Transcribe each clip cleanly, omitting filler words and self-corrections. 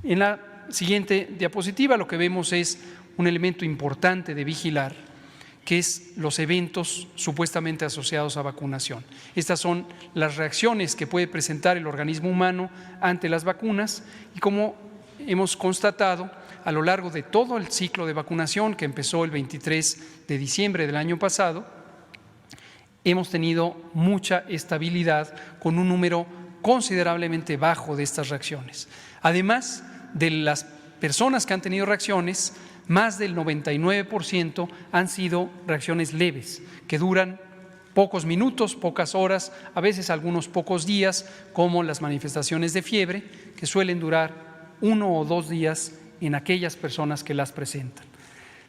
En la siguiente diapositiva lo que vemos es un elemento importante de vigilar, que es los eventos supuestamente asociados a vacunación. Estas son las reacciones que puede presentar el organismo humano ante las vacunas y como hemos constatado a lo largo de todo el ciclo de vacunación que empezó el 23 de diciembre del año pasado, hemos tenido mucha estabilidad con un número considerablemente bajo de estas reacciones. Además de las personas que han tenido reacciones, más del 99% han sido reacciones leves, que duran pocos minutos, pocas horas, a veces algunos pocos días, como las manifestaciones de fiebre, que suelen durar 1 o 2 días en aquellas personas que las presentan.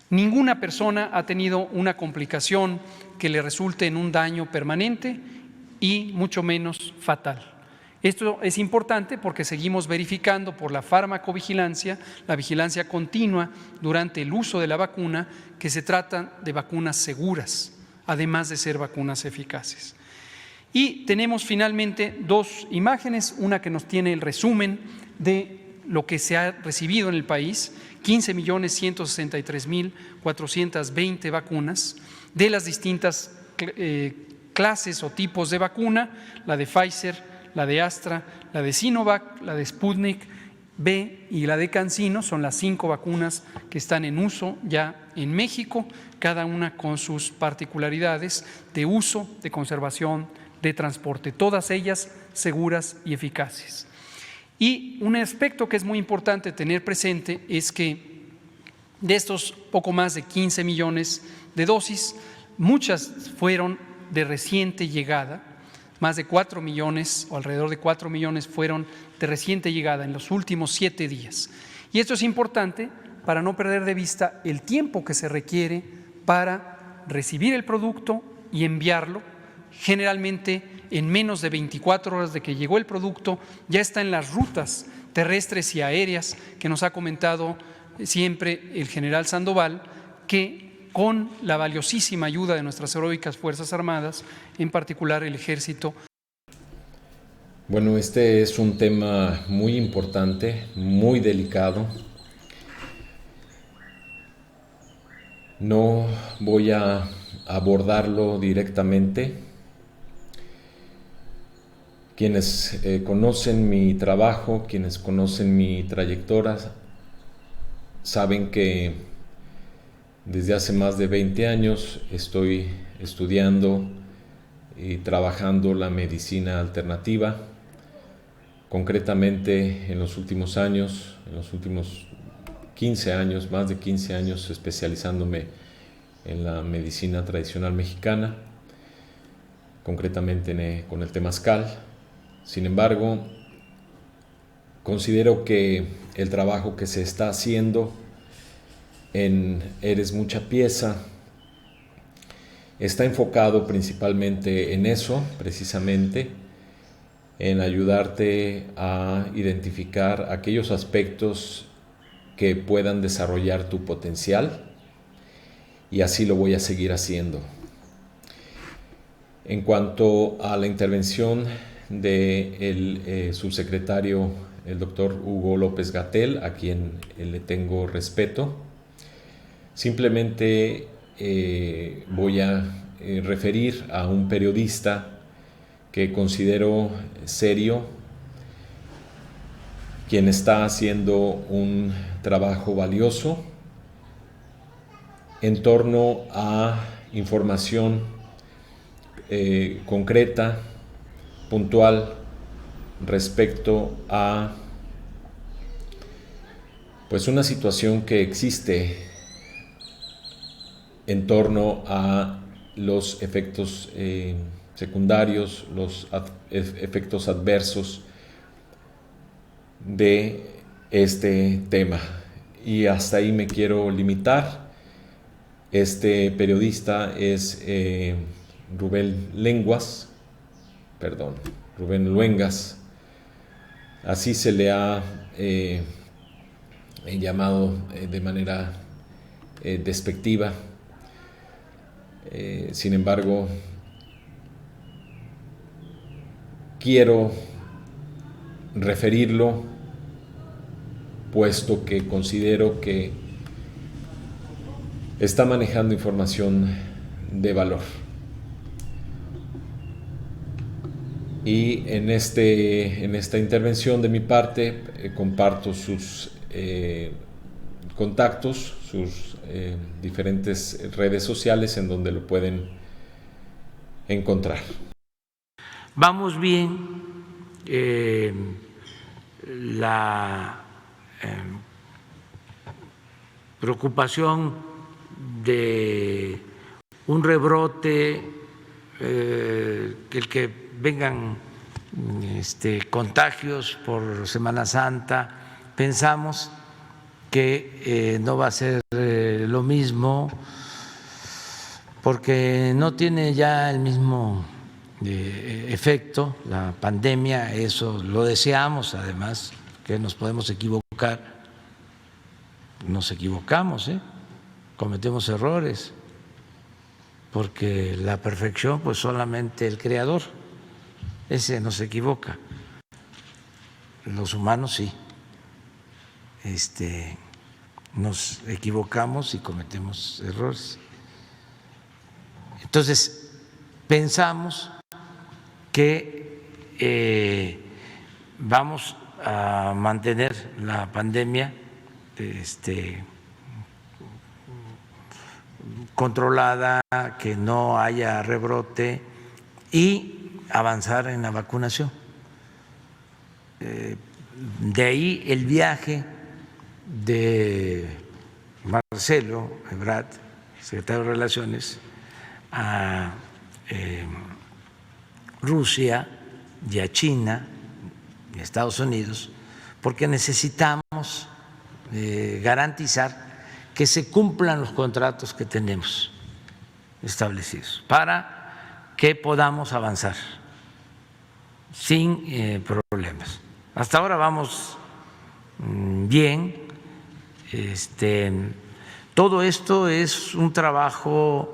Ninguna persona ha tenido una complicación que le resulte en un daño permanente y mucho menos fatal. Esto es importante porque seguimos verificando por la farmacovigilancia, la vigilancia continua durante el uso de la vacuna, que se trata de vacunas seguras, además de ser vacunas eficaces. Y tenemos finalmente 2 imágenes, una que nos tiene el resumen de lo que se ha recibido en el país, 15.163.420 vacunas de las distintas clases o tipos de vacuna, la de Pfizer, la de Astra, la de Sinovac, la de Sputnik V y la de CanSino. Son las 5 vacunas que están en uso ya en México, cada una con sus particularidades de uso, de conservación, de transporte, todas ellas seguras y eficaces. Y un aspecto que es muy importante tener presente es que de estos poco más de 15 millones de dosis, muchas fueron de reciente llegada. Más de 4 millones o alrededor de 4 millones fueron de reciente llegada en los últimos 7 días. Y esto es importante para no perder de vista el tiempo que se requiere para recibir el producto y enviarlo. Generalmente en menos de 24 horas de que llegó el producto ya está en las rutas terrestres y aéreas que nos ha comentado siempre el general Sandoval, que con la valiosísima ayuda de nuestras heroicas Fuerzas Armadas, en particular el Ejército. Bueno, este es un tema muy importante, muy delicado. No voy a abordarlo directamente. Quienes conocen mi trabajo, quienes conocen mi trayectoria, saben que desde hace más de 20 años estoy estudiando y trabajando la medicina alternativa, concretamente en los últimos años, en los últimos 15 años, más de 15 años especializándome en la medicina tradicional mexicana, concretamente con el temazcal. Sin embargo, considero que el trabajo que se está haciendo en Eres Mucha Pieza está enfocado principalmente en eso, precisamente en ayudarte a identificar aquellos aspectos que puedan desarrollar tu potencial, y así lo voy a seguir haciendo. En cuanto a la intervención del subsecretario, el doctor Hugo López-Gatell, a quien le tengo respeto, simplemente voy a referir a un periodista que considero serio, quien está haciendo un trabajo valioso en torno a información concreta, puntual, respecto a pues una situación que existe en torno a los efectos secundarios, los efectos adversos de este tema. Y hasta ahí me quiero limitar. Este periodista es Rubén Luengas, así se le ha llamado de manera despectiva. Sin embargo, quiero referirlo puesto que considero que está manejando información de valor. Y en esta intervención de mi parte comparto sus contactos, sus diferentes redes sociales en donde lo pueden encontrar. Vamos bien. La preocupación de un rebrote, el que vengan contagios por Semana Santa, pensamos que no va a ser lo mismo porque no tiene ya el mismo efecto la pandemia, eso lo deseamos, además que nos podemos equivocar, nos equivocamos, cometemos errores, porque la perfección pues solamente el Creador, ese no se equivoca, los humanos sí, nos equivocamos y cometemos errores. Entonces pensamos que vamos a mantener la pandemia controlada, que no haya rebrote y avanzar en la vacunación. De ahí el viaje de Marcelo Ebrard, secretario de Relaciones, a Rusia y a China y a Estados Unidos, porque necesitamos garantizar que se cumplan los contratos que tenemos establecidos para que podamos avanzar sin problemas. Hasta ahora vamos bien. Todo esto es un trabajo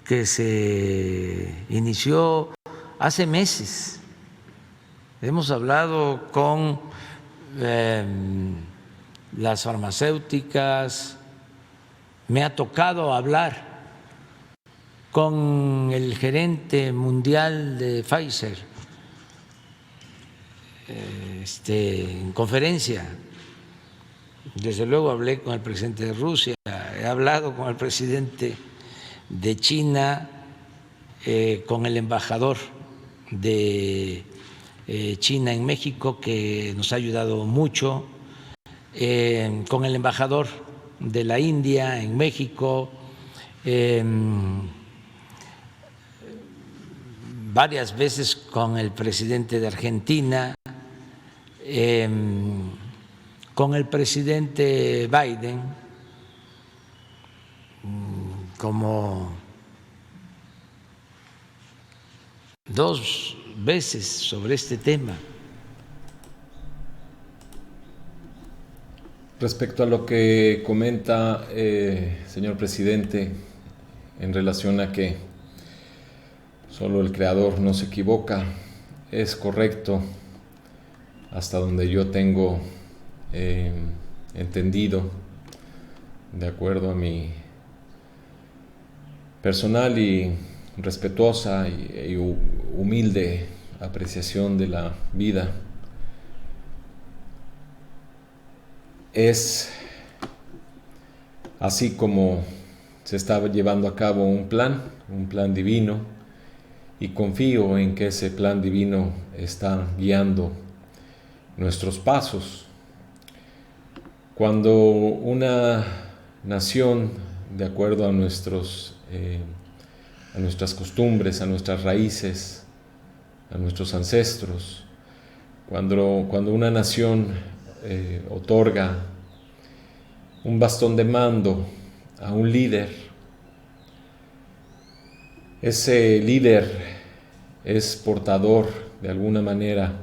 que se inició hace meses. Hemos hablado con las farmacéuticas, me ha tocado hablar con el gerente mundial de Pfizer en conferencia. Desde luego hablé con el presidente de Rusia, he hablado con el presidente de China, con el embajador de China en México, que nos ha ayudado mucho, con el embajador de la India en México, varias veces con el presidente de Argentina, con el presidente Biden, como 2 veces sobre este tema. Respecto a lo que comenta, señor presidente, en relación a que solo el Creador no se equivoca, es correcto hasta donde yo tengo entendido, de acuerdo a mi personal y respetuosa y humilde apreciación de la vida. Es así como se está llevando a cabo un plan divino, y confío en que ese plan divino está guiando nuestros pasos. Cuando una nación, de acuerdo a nuestras costumbres, a nuestras raíces, a nuestros ancestros, cuando una nación otorga un bastón de mando a un líder, ese líder es portador de alguna manera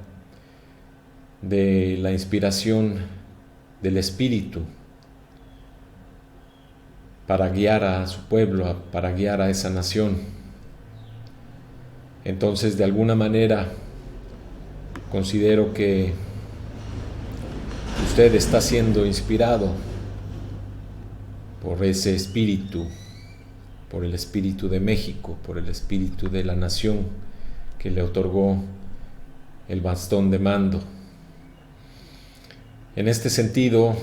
de la inspiración del Espíritu para guiar a su pueblo, para guiar a esa nación. Entonces, de alguna manera, considero que usted está siendo inspirado por ese espíritu, por el espíritu de México, por el espíritu de la nación que le otorgó el bastón de mando. En este sentido,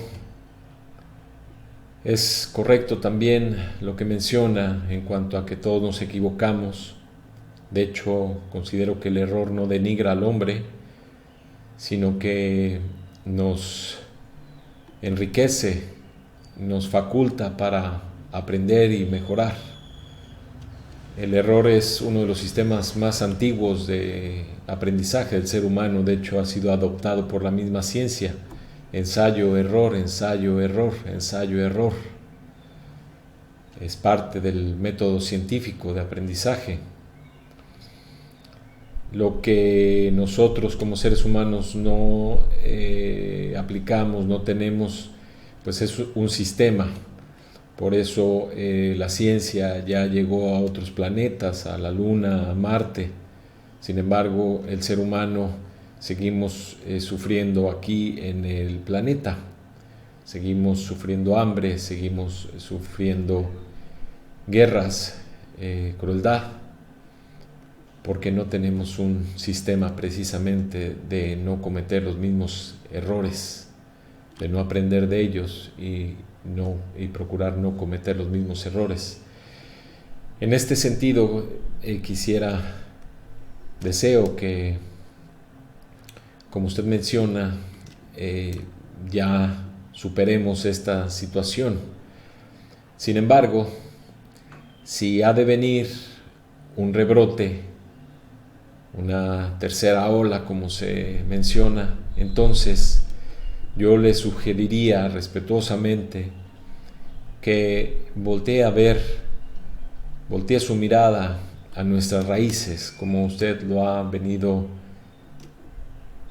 es correcto también lo que menciona en cuanto a que todos nos equivocamos. De hecho, considero que el error no denigra al hombre, sino que nos enriquece, nos faculta para aprender y mejorar. El error es uno de los sistemas más antiguos de aprendizaje del ser humano. De hecho, ha sido adoptado por la misma ciencia. Ensayo, error, ensayo, error, ensayo, error. Es parte del método científico de aprendizaje. Lo que nosotros como seres humanos no aplicamos, no tenemos, pues es un sistema. Por eso la ciencia ya llegó a otros planetas, a la Luna, a Marte. Sin embargo, el ser humano seguimos sufriendo aquí en el planeta. Seguimos sufriendo hambre, seguimos sufriendo guerras, crueldad, porque no tenemos un sistema precisamente de no cometer los mismos errores, de no aprender de ellos y procurar no cometer los mismos errores. En este sentido, deseo que, como usted menciona, ya superemos esta situación. Sin embargo, si ha de venir un rebrote, una tercera ola, como se menciona, entonces yo le sugeriría respetuosamente que voltee su mirada a nuestras raíces, como usted lo ha venido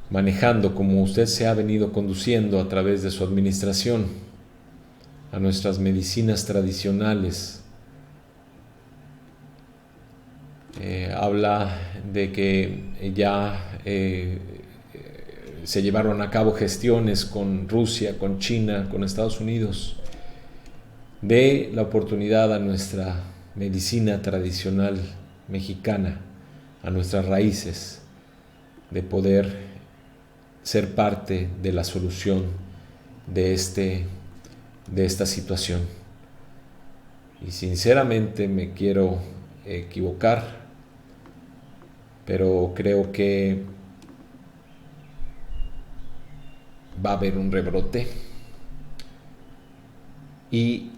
manejando, como usted se ha venido conduciendo a través de su administración, a nuestras medicinas tradicionales. Habla de que ya se llevaron a cabo gestiones con Rusia, con China, con Estados Unidos. Dé la oportunidad a nuestra medicina tradicional mexicana, a nuestras raíces, de poder ser parte de la solución de esta situación. Y sinceramente me quiero equivocar, pero creo que va a haber un rebrote y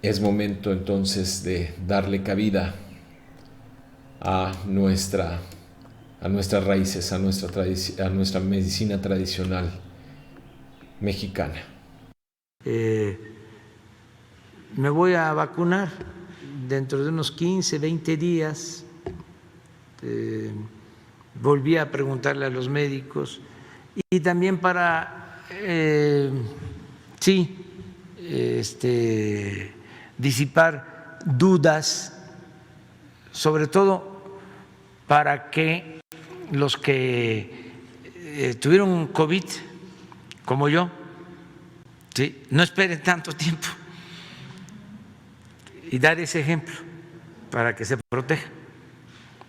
es momento entonces de darle cabida a nuestras raíces, a nuestra medicina tradicional mexicana. Me voy a vacunar dentro de unos 15, 20 días. Volví a preguntarle a los médicos y también para disipar dudas, sobre todo para que los que tuvieron COVID, como yo, no esperen tanto tiempo y dar ese ejemplo para que se protejan.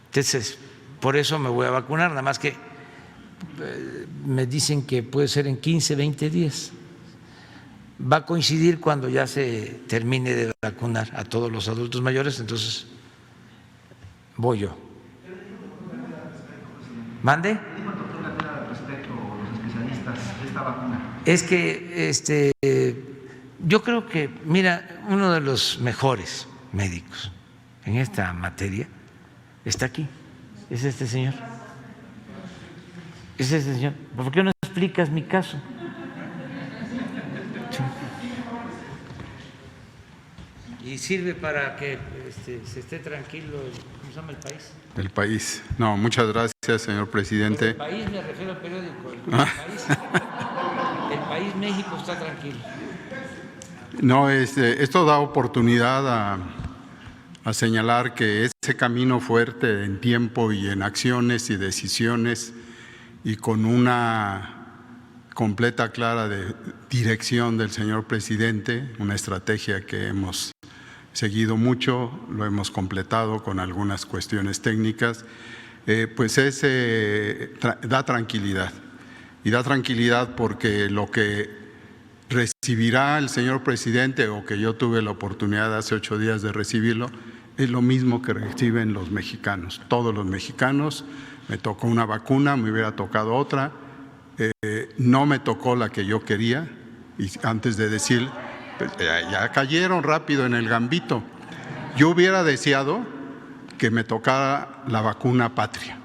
Entonces, por eso me voy a vacunar, nada más que me dicen que puede ser en 15, 20 días. Va a coincidir cuando ya se termine de vacunar a todos los adultos mayores, entonces voy yo. ¿Mande? Es que yo creo que, mira, uno de los mejores médicos en esta materia está aquí, es este señor. Es este señor. ¿Por qué no explicas mi caso? Y sirve para que se esté tranquilo, ¿cómo se llama el país? El país. No, muchas gracias, señor presidente. El país, me refiero al periódico. El país México está tranquilo. No, esto da oportunidad a señalar que ese camino fuerte en tiempo y en acciones y decisiones y con una completa, clara de dirección del señor presidente, una estrategia que hemos seguido mucho, lo hemos completado con algunas cuestiones técnicas, pues da tranquilidad. Y da tranquilidad porque lo que recibirá el señor presidente, o que yo tuve la oportunidad hace 8 días de recibirlo, es lo mismo que reciben los mexicanos, todos los mexicanos. Me tocó una vacuna, me hubiera tocado otra, no me tocó la que yo quería, y antes de decir, pues, ya cayeron rápido en el gambito. Yo hubiera deseado que me tocara la vacuna patria,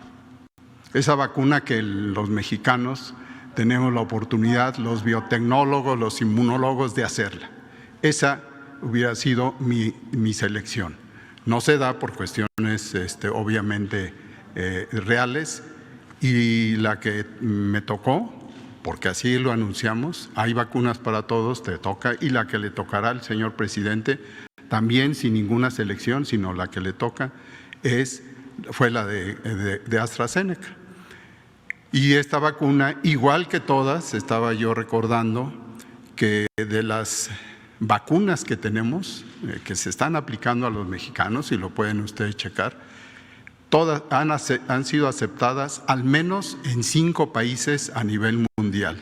esa vacuna que los mexicanos tenemos la oportunidad, los biotecnólogos, los inmunólogos, de hacerla. Esa hubiera sido mi selección. No se da por cuestiones obviamente reales, y la que me tocó, porque así lo anunciamos, hay vacunas para todos, te toca, y la que le tocará al señor presidente, también sin ninguna selección, sino la que le toca, fue la de AstraZeneca. Y esta vacuna, igual que todas, estaba yo recordando que de las vacunas que tenemos, que se están aplicando a los mexicanos, y lo pueden ustedes checar, todas han sido aceptadas al menos en 5 países a nivel mundial,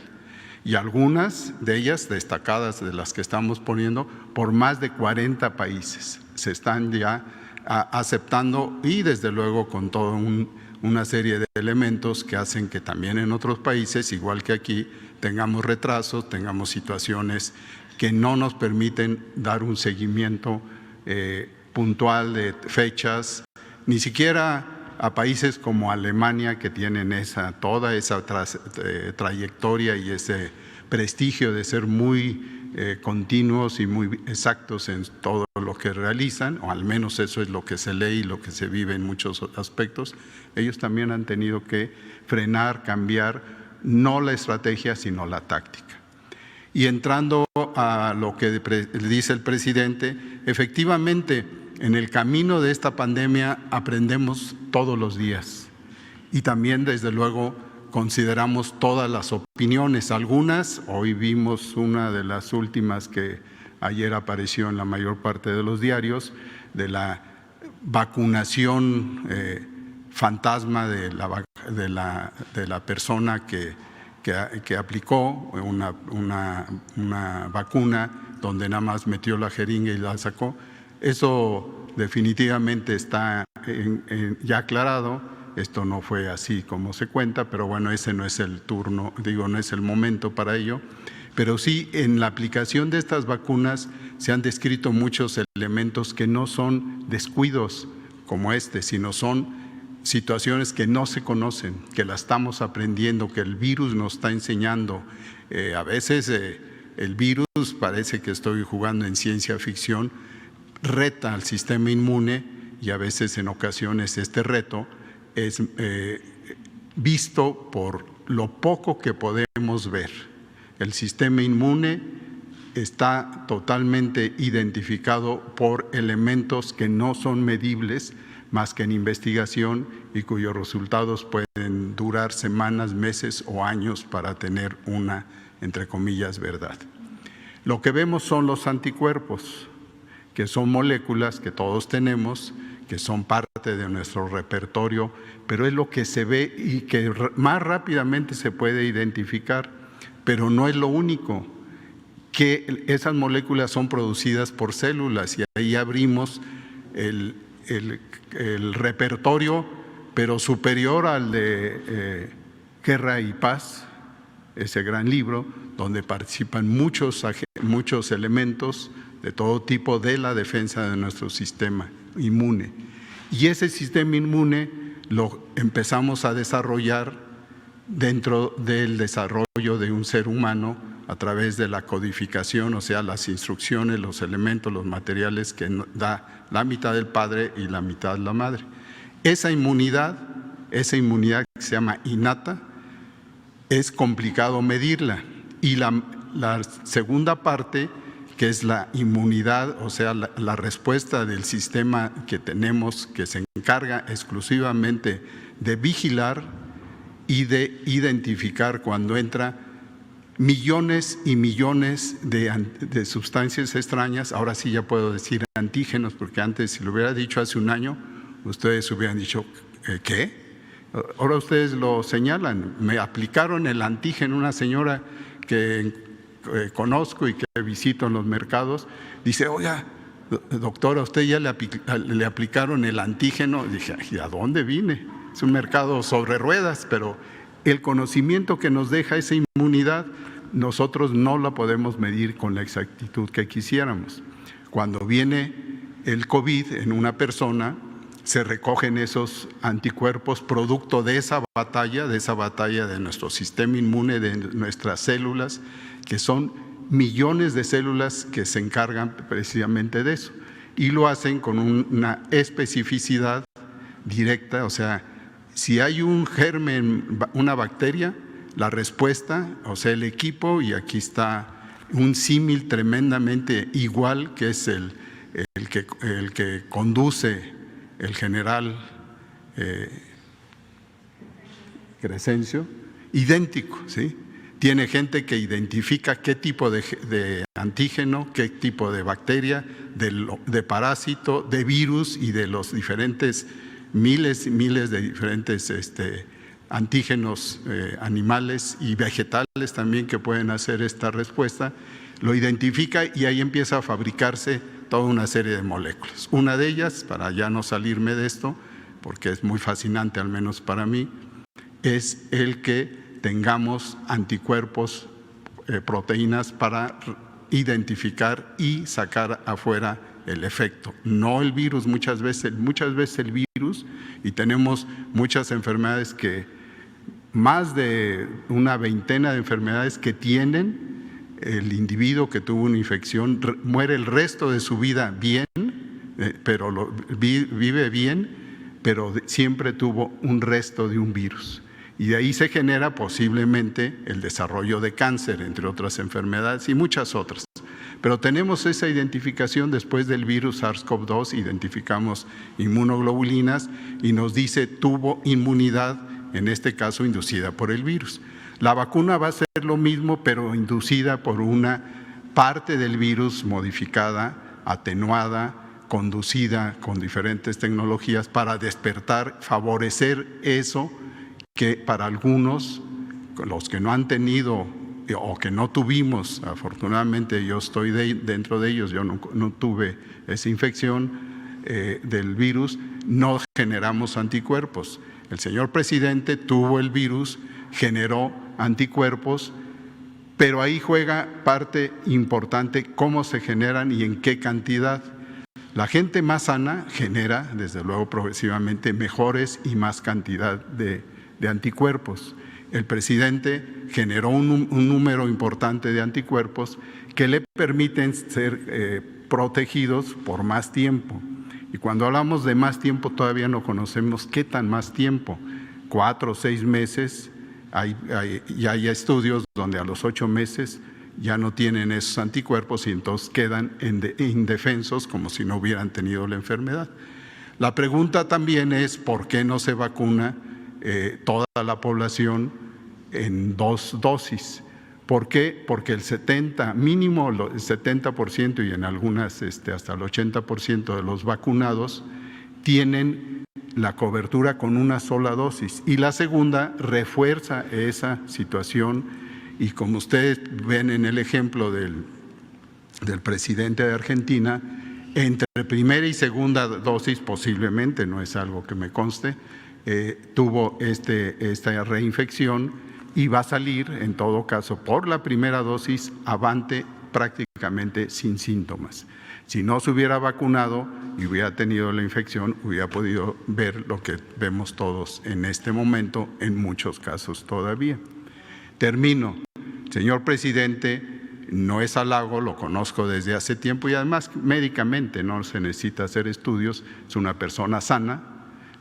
y algunas de ellas destacadas, de las que estamos poniendo, por más de 40 países. Se están ya aceptando, y desde luego con toda una serie de elementos que hacen que también en otros países, igual que aquí, tengamos retrasos, tengamos situaciones que no nos permiten dar un seguimiento puntual de fechas, ni siquiera a países como Alemania, que tienen toda esa trayectoria y ese prestigio de ser muy continuos y muy exactos en todo lo que realizan, o al menos eso es lo que se lee y lo que se vive en muchos aspectos. Ellos también han tenido que frenar, cambiar, no la estrategia, sino la táctica. Y entrando a lo que dice el presidente, efectivamente, en el camino de esta pandemia aprendemos todos los días, y también, desde luego, consideramos todas las opiniones. Algunas, hoy vimos una de las últimas que ayer apareció en la mayor parte de los diarios, de la vacunación fantasma de la persona que aplicó una vacuna, donde nada más metió la jeringa y la sacó. Eso definitivamente está ya aclarado. Esto no fue así como se cuenta, pero bueno, ese no es el turno, no es el momento para ello. Pero sí, en la aplicación de estas vacunas se han descrito muchos elementos que no son descuidos como sino son situaciones que no se conocen, que la estamos aprendiendo, que el virus nos está enseñando. A veces el virus, parece que estoy jugando en ciencia ficción, reta al sistema inmune, y a veces, en ocasiones, este reto es visto por lo poco que podemos ver. El sistema inmune está totalmente identificado por elementos que no son medibles más que en investigación, y cuyos resultados pueden durar semanas, meses o años para tener una, entre comillas, verdad. Lo que vemos son los anticuerpos, que son moléculas que todos tenemos, que son parte de nuestro repertorio, pero es lo que se ve y que más rápidamente se puede identificar, pero no es lo único, que esas moléculas son producidas por células, y ahí abrimos el repertorio, pero superior al de Guerra y Paz, ese gran libro, donde participan muchos elementos de todo tipo de la defensa de nuestro sistema inmune. Y ese sistema inmune lo empezamos a desarrollar dentro del desarrollo de un ser humano a través de la codificación, o sea, las instrucciones, los elementos, los materiales que da la mitad del padre y la mitad de la madre. Esa inmunidad que se llama innata, es complicado medirla. Y la segunda parte, que es la inmunidad, o sea, la respuesta del sistema que tenemos, que se encarga exclusivamente de vigilar y de identificar cuando entra millones y millones de sustancias extrañas, ahora sí ya puedo decir antígenos, porque antes, si lo hubiera dicho hace un año, ustedes hubieran dicho, ¿qué? Ahora ustedes lo señalan. Me aplicaron el antígeno, una señora que conozco y que visito en los mercados, dice, oiga, doctora, ¿usted ya le aplicaron el antígeno? Y dije, ¿y a dónde vine? Es un mercado sobre ruedas, pero el conocimiento que nos deja esa inmunidad, nosotros no la podemos medir con la exactitud que quisiéramos. Cuando viene el COVID en una persona, se recogen esos anticuerpos producto de esa batalla de nuestro sistema inmune, de nuestras células, que son millones de células que se encargan precisamente de eso. Y lo hacen con una especificidad directa, o sea, si hay un germen, una bacteria, la respuesta, o sea, el equipo, y aquí está un símil tremendamente igual, que es el que conduce el general Crescencio, idéntico, ¿sí? Tiene gente que identifica qué tipo de antígeno, qué tipo de bacteria, de parásito, de virus y de los diferentes miles y miles de diferentes antígenos animales y vegetales también que pueden hacer esta respuesta. Lo identifica y ahí empieza a fabricarse toda una serie de moléculas. Una de ellas, para ya no salirme de esto, porque es muy fascinante, al menos para mí, es el que tengamos anticuerpos, proteínas para identificar y sacar afuera el efecto, no el virus. Muchas veces el virus, y tenemos muchas enfermedades más de una veintena de enfermedades que tienen el individuo que tuvo una infección, muere el resto de su vida bien, pero vive bien, pero siempre tuvo un resto de un virus. Y de ahí se genera posiblemente el desarrollo de cáncer, entre otras enfermedades y muchas otras. Pero tenemos esa identificación después del virus SARS-CoV-2, identificamos inmunoglobulinas y nos dice tuvo inmunidad, en este caso inducida por el virus. La vacuna va a ser lo mismo, pero inducida por una parte del virus modificada, atenuada, conducida con diferentes tecnologías para despertar, favorecer eso que para algunos, los que no han tenido o que no tuvimos, afortunadamente yo estoy dentro de ellos, yo no tuve esa infección del virus, no generamos anticuerpos. El señor presidente tuvo el virus, generó anticuerpos, pero ahí juega parte importante cómo se generan y en qué cantidad. La gente más sana genera, desde luego, progresivamente mejores y más cantidad de anticuerpos. El presidente generó un número importante de anticuerpos que le permiten ser protegidos por más tiempo. Y cuando hablamos de más tiempo, todavía no conocemos qué tan más tiempo, 4 o 6 meses. Ya hay estudios donde a los 8 meses ya no tienen esos anticuerpos y entonces quedan indefensos como si no hubieran tenido la enfermedad. La pregunta también es ¿por qué no se vacuna toda la población en 2 dosis? ¿Por qué? Porque mínimo el 70% y en algunas hasta el 80% de los vacunados tienen la cobertura con una sola dosis y la segunda refuerza esa situación y como ustedes ven en el ejemplo del presidente de Argentina, entre primera y segunda dosis posiblemente, no es algo que me conste, tuvo esta reinfección y va a salir en todo caso por la primera dosis avante prácticamente sin síntomas. Si no se hubiera vacunado y hubiera tenido la infección, hubiera podido ver lo que vemos todos en este momento, en muchos casos todavía. Termino. Señor presidente, no es halago, lo conozco desde hace tiempo y además médicamente no se necesita hacer estudios, es una persona sana,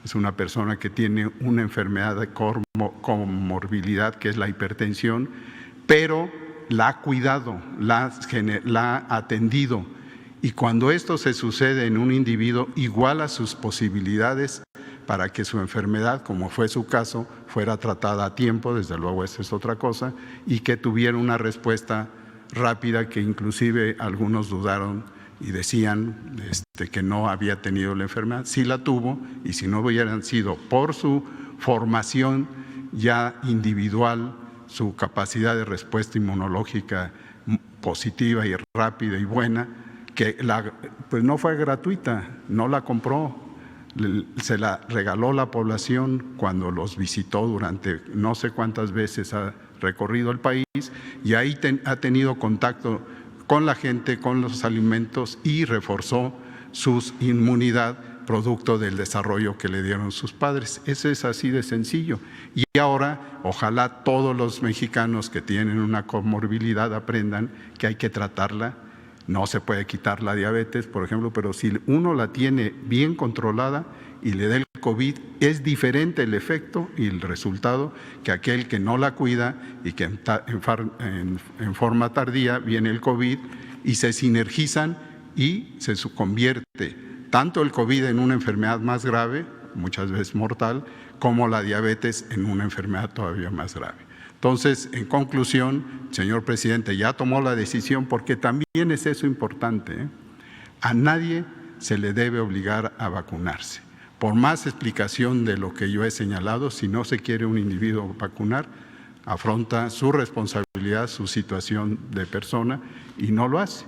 es una persona que tiene una enfermedad de comorbilidad que es la hipertensión, pero la ha cuidado, la ha atendido. Y cuando esto se sucede en un individuo, iguala sus posibilidades para que su enfermedad, como fue su caso, fuera tratada a tiempo, desde luego esa es otra cosa, y que tuviera una respuesta rápida, que inclusive algunos dudaron y decían que no había tenido la enfermedad. Sí la tuvo, y si no hubieran sido por su formación ya individual, su capacidad de respuesta inmunológica positiva y rápida y buena, que pues no fue gratuita, no la compró, se la regaló la población cuando los visitó durante no sé cuántas veces ha recorrido el país, y ahí ha tenido contacto con la gente, con los alimentos, y reforzó su inmunidad producto del desarrollo que le dieron sus padres. Eso es así de sencillo. Y ahora, ojalá todos los mexicanos que tienen una comorbilidad aprendan que hay que tratarla. No se puede quitar la diabetes, por ejemplo, pero si uno la tiene bien controlada y le da el COVID, es diferente el efecto y el resultado que aquel que no la cuida y que en forma tardía viene el COVID y se sinergizan y se convierte tanto el COVID en una enfermedad más grave, muchas veces mortal, como la diabetes en una enfermedad todavía más grave. Entonces, en conclusión, señor presidente, ya tomó la decisión, porque también es eso importante, ¿eh? A nadie se le debe obligar a vacunarse. Por más explicación de lo que yo he señalado, si no se quiere un individuo vacunar, afronta su responsabilidad, su situación de persona, y no lo hace.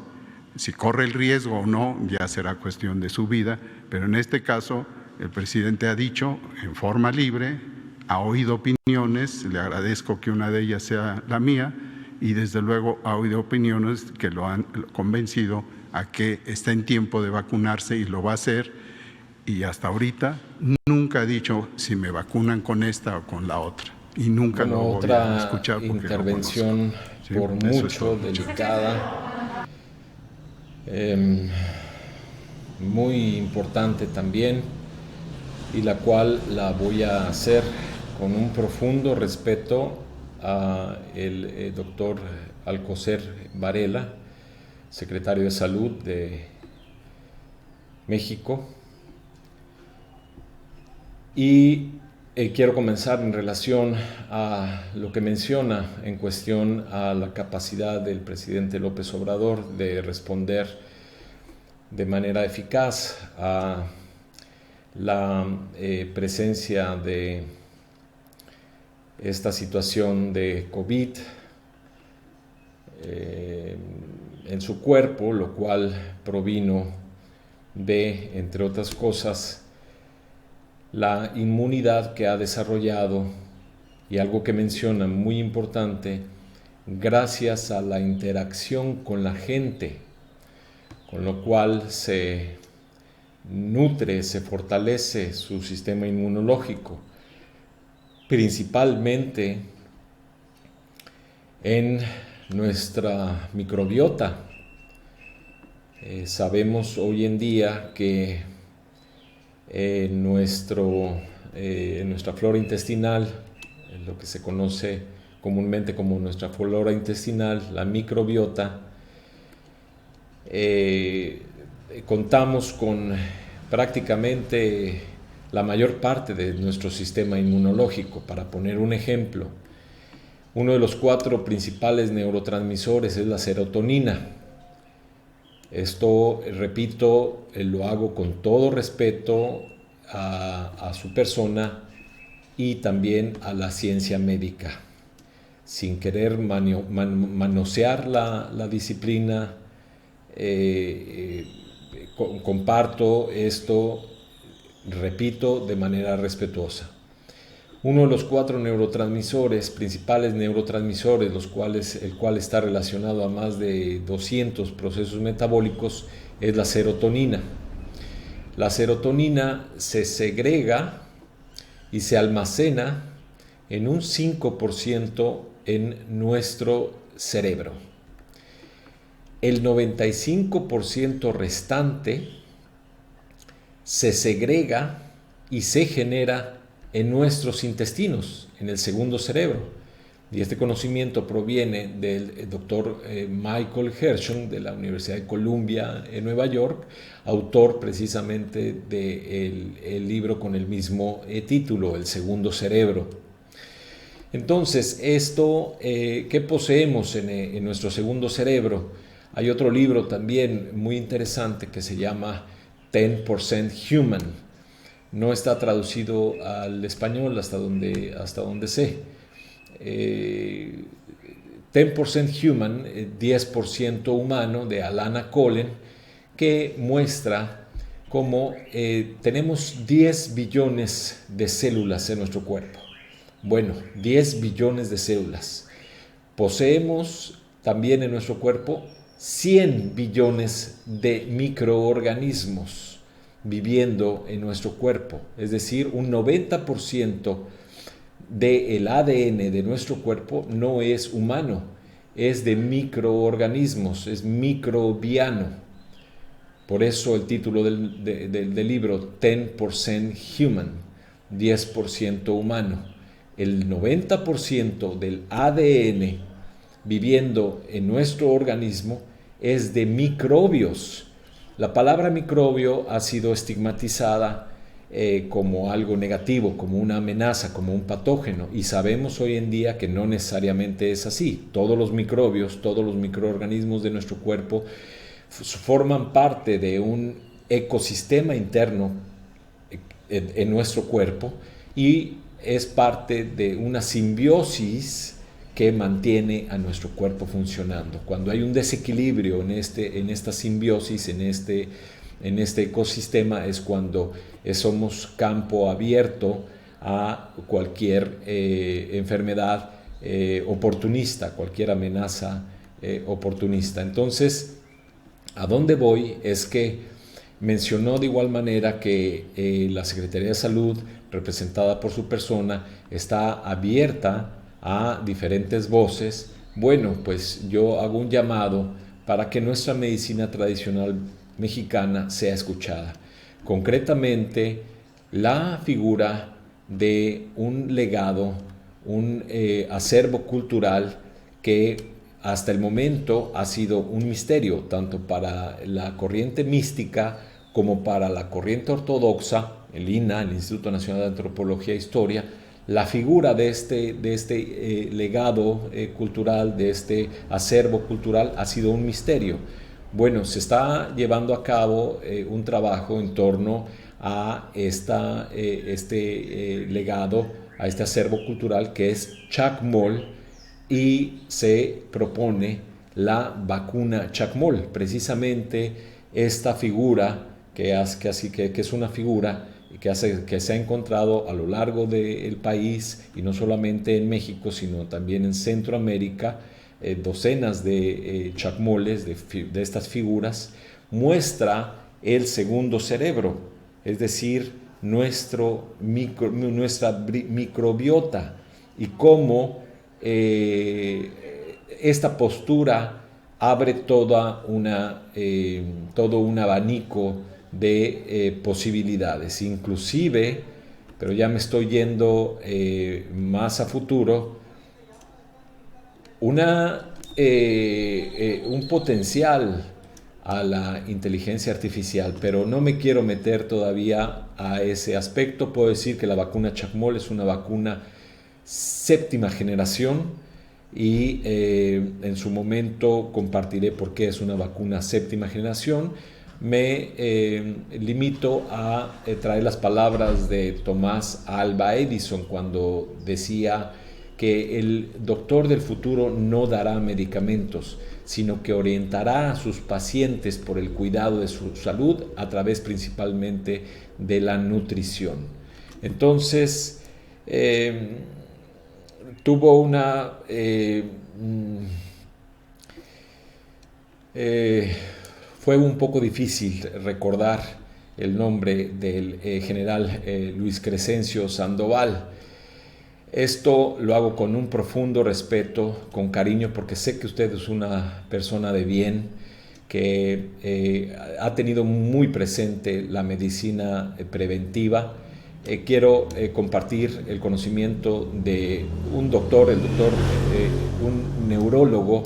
Si corre el riesgo o no, ya será cuestión de su vida, pero en este caso el presidente ha dicho en forma libre, ha oído opiniones, le agradezco que una de ellas sea la mía, y desde luego ha oído opiniones que lo han convencido a que está en tiempo de vacunarse y lo va a hacer, y hasta ahorita nunca ha dicho si me vacunan con esta o con la otra, y nunca lo voy a escuchar porque intervención por mucho delicada. Muy importante también, y la cual la voy a hacer con un profundo respeto a el doctor Alcocer Varela, secretario de Salud de México, y quiero comenzar en relación a lo que menciona en cuestión a la capacidad del presidente López Obrador de responder de manera eficaz a la presencia de esta situación de COVID en su cuerpo, lo cual provino de, entre otras cosas, la inmunidad que ha desarrollado, y algo que menciona muy importante, gracias a la interacción con la gente, con lo cual se nutre, se fortalece su sistema inmunológico, principalmente en nuestra microbiota. Sabemos hoy en día que en nuestra flora intestinal, en lo que se conoce comúnmente como nuestra flora intestinal, la microbiota, contamos con prácticamente la mayor parte de nuestro sistema inmunológico. Para poner un ejemplo, uno de los 4 principales neurotransmisores es la serotonina. Esto, repito, lo hago con todo respeto a su persona y también a la ciencia médica, sin querer manosear la disciplina. Comparto esto, repito, de manera respetuosa. Uno de los 4 neurotransmisores, principales neurotransmisores, el cual está relacionado a más de 200 procesos metabólicos, es la serotonina. La serotonina se segrega y se almacena en un 5% en nuestro cerebro. El 95% restante se segrega y se genera en nuestros intestinos, en el segundo cerebro. Y este conocimiento proviene del doctor Michael Hershon de la Universidad de Columbia en Nueva York, autor precisamente del libro con el mismo título, El Segundo Cerebro. Entonces, ¿qué poseemos en nuestro segundo cerebro? Hay otro libro también muy interesante que se llama 10% Human. No está traducido al español hasta donde sé. 10% Human, 10% humano, de Alana Collen, que muestra cómo tenemos 10 billones de células en nuestro cuerpo. Bueno, 10 billones de células. Poseemos también en nuestro cuerpo 100 billones de microorganismos viviendo en nuestro cuerpo, es decir, un 90% del ADN de nuestro cuerpo no es humano, es de microorganismos, es microbiano. Por eso el título del libro, 10% Human, 10% humano. El 90% del ADN viviendo en nuestro organismo es de microbios. La palabra microbio ha sido estigmatizada como algo negativo, como una amenaza, como un patógeno, y sabemos hoy en día que no necesariamente es así. Todos los microbios, todos los microorganismos de nuestro cuerpo forman parte de un ecosistema interno en nuestro cuerpo y es parte de una simbiosis que mantiene a nuestro cuerpo funcionando. Cuando hay un desequilibrio en esta simbiosis, en este ecosistema, es cuando somos campo abierto a cualquier enfermedad oportunista, cualquier amenaza oportunista. Entonces, ¿a dónde voy? Es que mencionó de igual manera que la Secretaría de Salud, representada por su persona, está abierta a diferentes voces. Bueno, pues yo hago un llamado para que nuestra medicina tradicional mexicana sea escuchada. Concretamente, la figura de un legado, un acervo cultural que hasta el momento ha sido un misterio, tanto para la corriente mística como para la corriente ortodoxa, el INA, el Instituto Nacional de Antropología e Historia. La figura de este legado cultural, de este acervo cultural, ha sido un misterio. Bueno, se está llevando a cabo un trabajo en torno a este legado, a este acervo cultural que es Chacmol, y se propone la vacuna Chacmol, precisamente esta figura que es una figura que se ha encontrado a lo largo del país, y no solamente en México, sino también en Centroamérica, docenas de chacmoles, de estas figuras, muestra el segundo cerebro, es decir, nuestra microbiota, y cómo esta postura abre todo un abanico de posibilidades, inclusive, pero ya me estoy yendo más a futuro, un potencial a la inteligencia artificial, pero no me quiero meter todavía a ese aspecto. Puedo decir que la vacuna Chacmol es una vacuna 7ª generación, y en su momento compartiré por qué es una vacuna 7ª generación. Me limito a traer las palabras de Tomás Alva Edison cuando decía que el doctor del futuro no dará medicamentos, sino que orientará a sus pacientes por el cuidado de su salud a través principalmente de la nutrición. Entonces, tuvo una... fue un poco difícil recordar el nombre del general Luis Crescencio Sandoval. Esto lo hago con un profundo respeto, con cariño, porque sé que usted es una persona de bien, que ha tenido muy presente la medicina preventiva, quiero compartir el conocimiento de un doctor, un neurólogo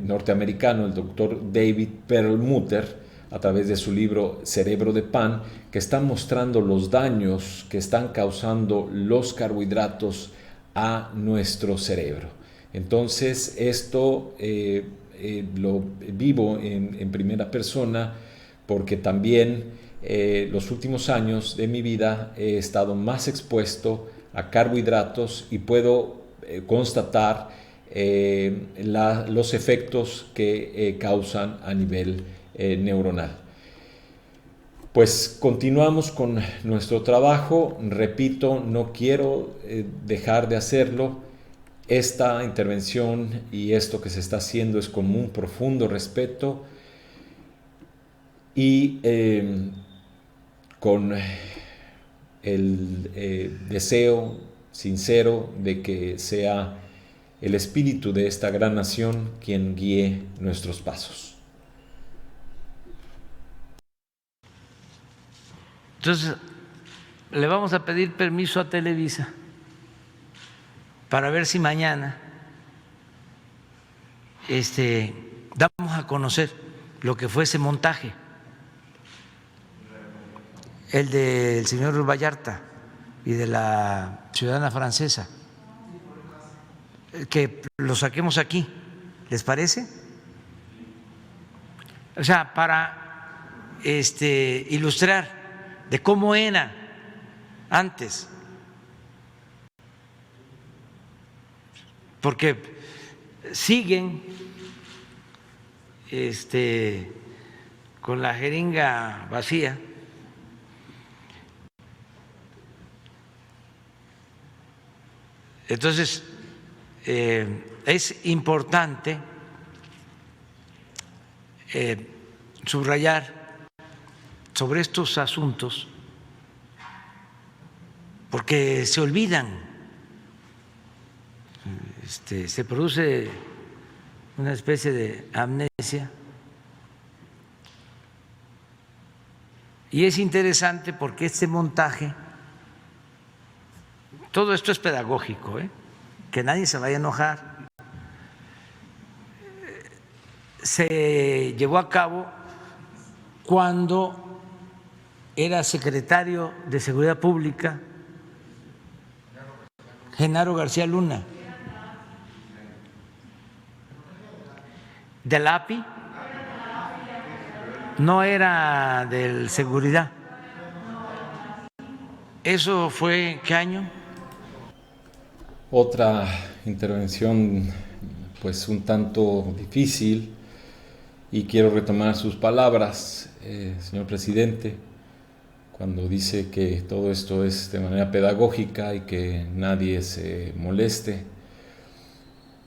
norteamericano, el doctor David Perlmutter, a través de su libro Cerebro de Pan, que está mostrando los daños que están causando los carbohidratos a nuestro cerebro. Entonces, esto lo vivo en primera persona, porque también los últimos años de mi vida he estado más expuesto a carbohidratos y puedo constatar los efectos que causan a nivel neuronal. Pues continuamos con nuestro trabajo. Repito, no quiero dejar de hacerlo. Esta intervención y esto que se está haciendo es con un profundo respeto y con el deseo sincero de que sea el espíritu de esta gran nación quien guíe nuestros pasos. Entonces, le vamos a pedir permiso a Televisa para ver si mañana damos a conocer lo que fue ese montaje, el del señor Vallarta y de la ciudadana francesa, que lo saquemos aquí, ¿les parece? O sea, para ilustrar de cómo era antes, porque siguen con la jeringa vacía. Entonces, es importante subrayar sobre estos asuntos, porque se olvidan, se produce una especie de amnesia, y es interesante porque este montaje, todo esto es pedagógico, que nadie se vaya a enojar, se llevó a cabo cuando era secretario de Seguridad Pública Genaro García Luna, del API, no era del Seguridad. ¿Eso fue qué año? Otra intervención pues un tanto difícil, y quiero retomar sus palabras, señor presidente, cuando dice que todo esto es de manera pedagógica y que nadie se moleste.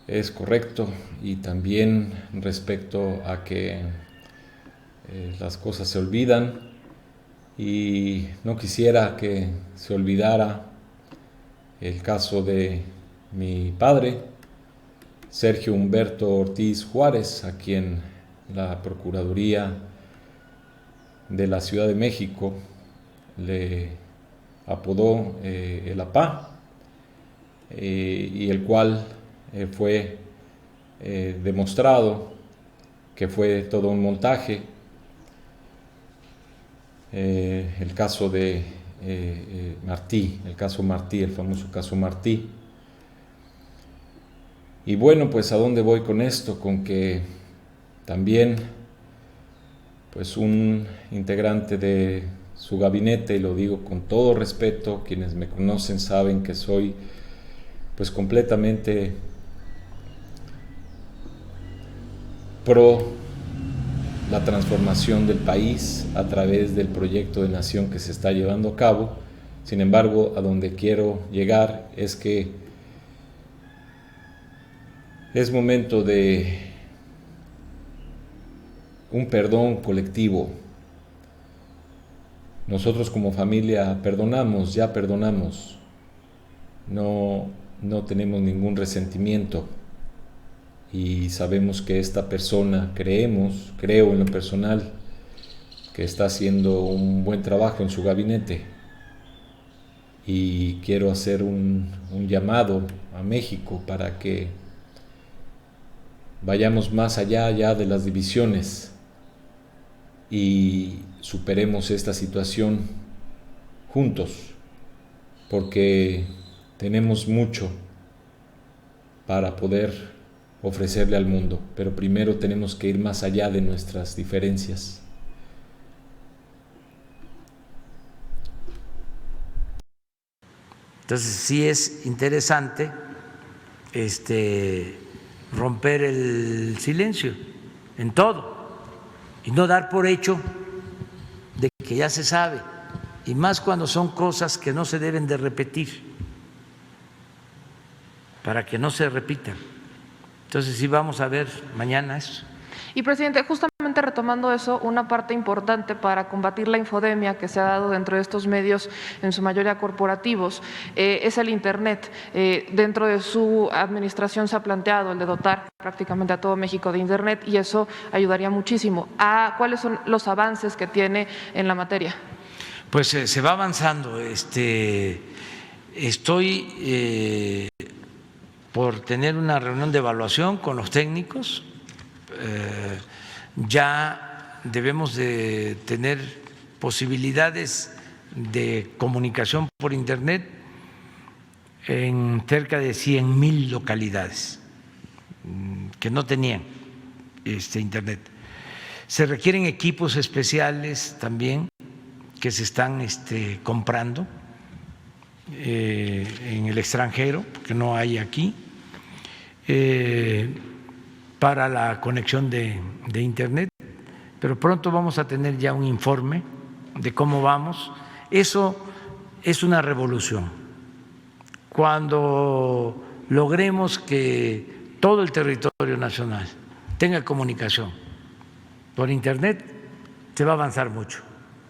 Es correcto, y también respecto a que las cosas se olvidan, y no quisiera que se olvidara el caso de mi padre, Sergio Humberto Ortiz Juárez, a quien la Procuraduría de la Ciudad de México le apodó el APA, y el cual fue demostrado que fue todo un montaje. El caso de Martí, el caso Martí, el famoso caso Martí. Y bueno, pues ¿a dónde voy con esto? Con que también pues un integrante de su gabinete, y lo digo con todo respeto, quienes me conocen saben que soy pues completamente pro la transformación del país a través del proyecto de nación que se está llevando a cabo. Sin embargo, a donde quiero llegar es que es momento de un perdón colectivo. Nosotros como familia perdonamos, ya perdonamos, no tenemos ningún resentimiento, y sabemos que esta persona, creo en lo personal, que está haciendo un buen trabajo en su gabinete. y quiero hacer un llamado a México para que vayamos más allá ya de las divisiones y superemos esta situación juntos, porque tenemos mucho para poder ofrecerle al mundo, pero primero tenemos que ir más allá de nuestras diferencias. Entonces sí es interesante romper el silencio en todo y no dar por hecho de que ya se sabe, y más cuando son cosas que no se deben de repetir, para que no se repitan. Entonces sí vamos a ver mañana eso. Y presidente, justamente retomando eso, una parte importante para combatir la infodemia que se ha dado dentro de estos medios, en su mayoría corporativos, es el Internet. Dentro de su administración se ha planteado el de dotar prácticamente a todo México de Internet, y eso ayudaría muchísimo. ¿Cuáles son los avances que tiene en la materia? Pues se va avanzando. Estoy por tener una reunión de evaluación con los técnicos. Ya debemos de tener posibilidades de comunicación por Internet en cerca de 100,000 localidades que no tenían Internet. Se requieren equipos especiales también que se están comprando en el extranjero, porque no hay aquí, para la conexión de Internet, pero pronto vamos a tener ya un informe de cómo vamos. Eso es una revolución. Cuando logremos que todo el territorio nacional tenga comunicación por Internet, se va a avanzar mucho,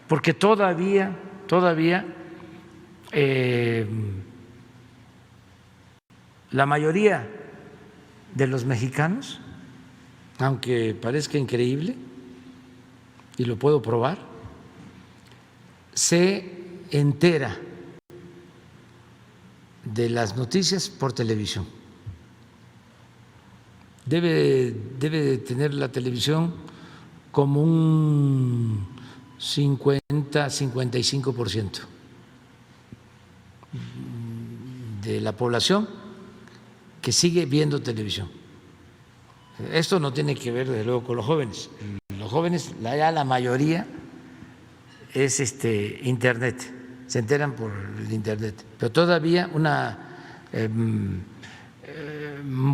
porque todavía la mayoría de los mexicanos, aunque parezca increíble, y lo puedo probar, se entera de las noticias por televisión. Debe de tener la televisión como un 50-55% de la población que sigue viendo televisión. Esto no tiene que ver, desde luego, con los jóvenes. Los jóvenes, ya la mayoría es Internet, se enteran por el Internet, pero todavía un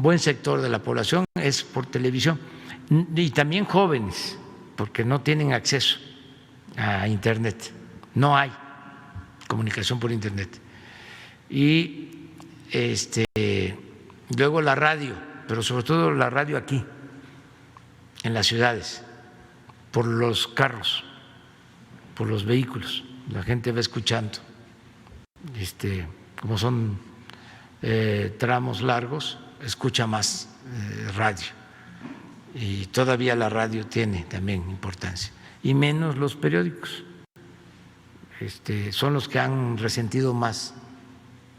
buen sector de la población es por televisión, y también jóvenes, porque no tienen acceso a Internet, no hay comunicación por Internet. Y luego la radio, pero sobre todo la radio aquí, en las ciudades, por los carros, por los vehículos, la gente va escuchando, como son tramos largos, escucha más radio, y todavía la radio tiene también importancia, y menos los periódicos. Son los que han resentido más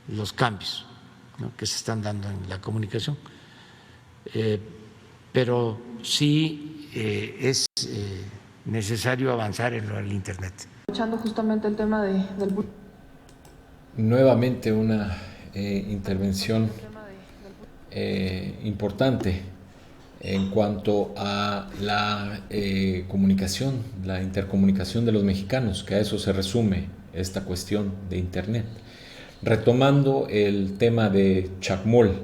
los cambios, ¿no?, que se están dando en la comunicación. Pero sí es necesario avanzar en el Internet. Escuchando justamente el tema del... Nuevamente una intervención importante en cuanto a la comunicación, la intercomunicación de los mexicanos, que a eso se resume esta cuestión de Internet. Retomando el tema de Chacmol,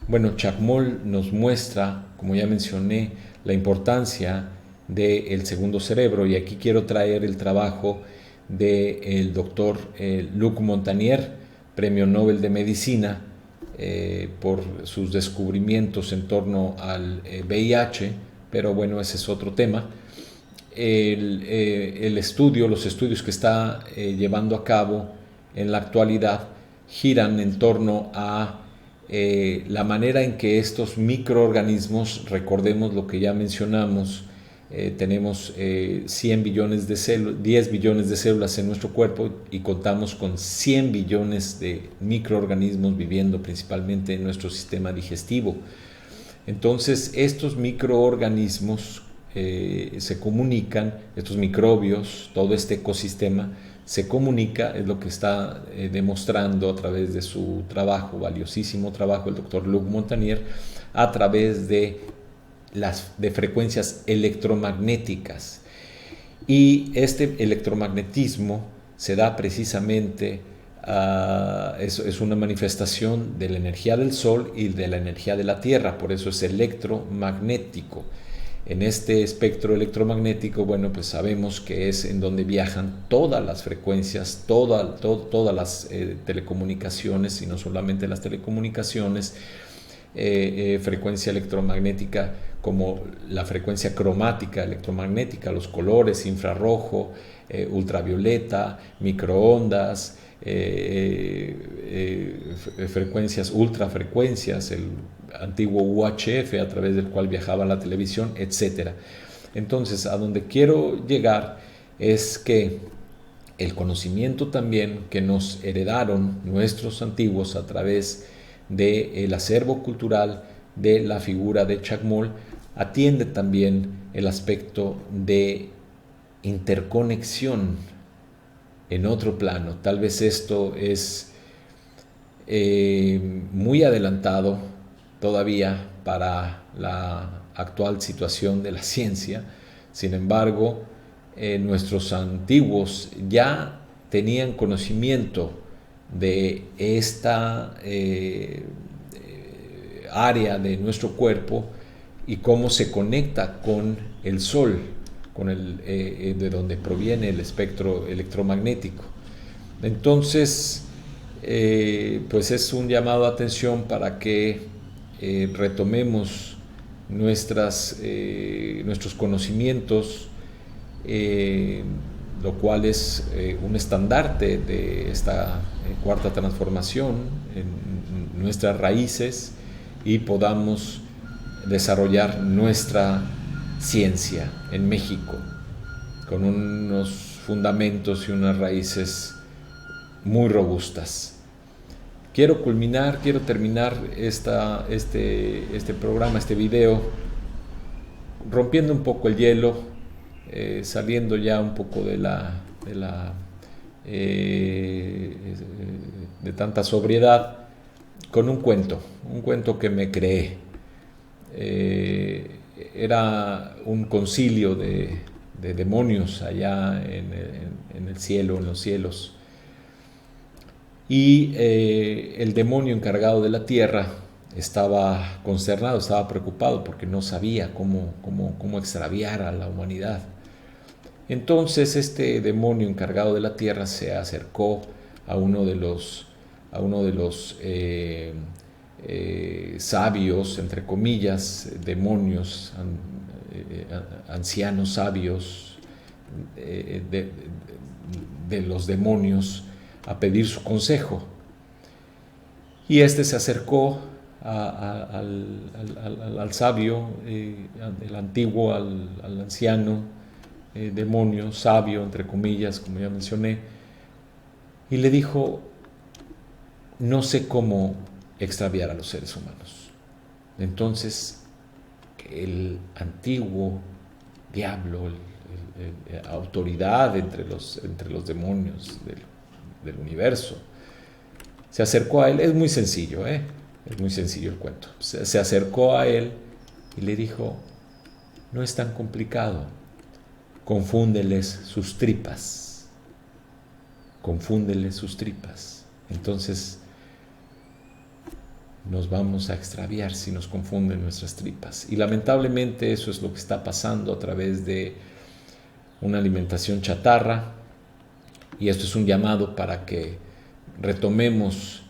bueno, Chacmol nos muestra, como ya mencioné, la importancia del segundo cerebro, y aquí quiero traer el trabajo del doctor Luc Montagnier, Premio Nobel de Medicina, por sus descubrimientos en torno al VIH, pero bueno, ese es otro tema. Los estudios que está llevando a cabo en la actualidad giran en torno a la manera en que estos microorganismos, recordemos lo que ya mencionamos, tenemos 10 billones de células en nuestro cuerpo y contamos con 100 billones de microorganismos viviendo principalmente en nuestro sistema digestivo. Entonces estos microorganismos se comunican, estos microbios, todo este ecosistema se comunica, es lo que está demostrando a través de su trabajo, valiosísimo trabajo, el doctor Luc Montagnier, a través de frecuencias electromagnéticas. Y este electromagnetismo se da precisamente, es una manifestación de la energía del Sol y de la energía de la Tierra, por eso es electromagnético. En este espectro electromagnético, bueno, pues sabemos que es en donde viajan todas las frecuencias, todas las telecomunicaciones, y no solamente las telecomunicaciones, frecuencia electromagnética como la frecuencia cromática electromagnética, los colores, infrarrojo, ultravioleta, microondas, frecuencias, ultrafrecuencias, el antiguo UHF a través del cual viajaba la televisión, etc. Entonces, a donde quiero llegar es que el conocimiento también que nos heredaron nuestros antiguos a través del acervo cultural de la figura de Chacmol atiende también el aspecto de interconexión en otro plano. Tal vez esto es muy adelantado todavía para la actual situación de la ciencia. Sin embargo, nuestros antiguos ya tenían conocimiento de esta área de nuestro cuerpo y cómo se conecta con el Sol, con de donde proviene el espectro electromagnético. Entonces, pues es un llamado de atención para que retomemos nuestros conocimientos, lo cual es un estandarte de esta cuarta transformación en nuestras raíces, y podamos desarrollar nuestra ciencia en México con unos fundamentos y unas raíces muy robustas. Quiero terminar este programa, este video, rompiendo un poco el hielo, saliendo ya un poco de tanta sobriedad, con un cuento que me creé. Era un concilio de demonios allá en el cielo, en los cielos, y el demonio encargado de la tierra estaba consternado, estaba preocupado porque no sabía cómo extraviar a la humanidad. Entonces este demonio encargado de la tierra se acercó a uno de los sabios, entre comillas, demonios, ancianos sabios de los demonios, a pedir su consejo. Y este se acercó al sabio, el antiguo, al anciano demonio, sabio, entre comillas, como ya mencioné, y le dijo: no sé cómo extraviar a los seres humanos. Entonces el antiguo diablo, autoridad entre los demonios del universo, se acercó a él. Es muy sencillo, es muy sencillo el cuento. Se acercó a él y le dijo: no es tan complicado, confúndeles sus tripas. Confúndeles sus tripas. Entonces nos vamos a extraviar si nos confunden nuestras tripas. Y lamentablemente eso es lo que está pasando a través de una alimentación chatarra, y esto es un llamado para que retomemos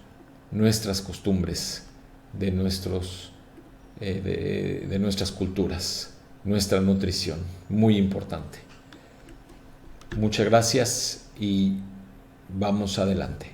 nuestras costumbres de nuestras culturas, nuestra nutrición, muy importante. Muchas gracias y vamos adelante.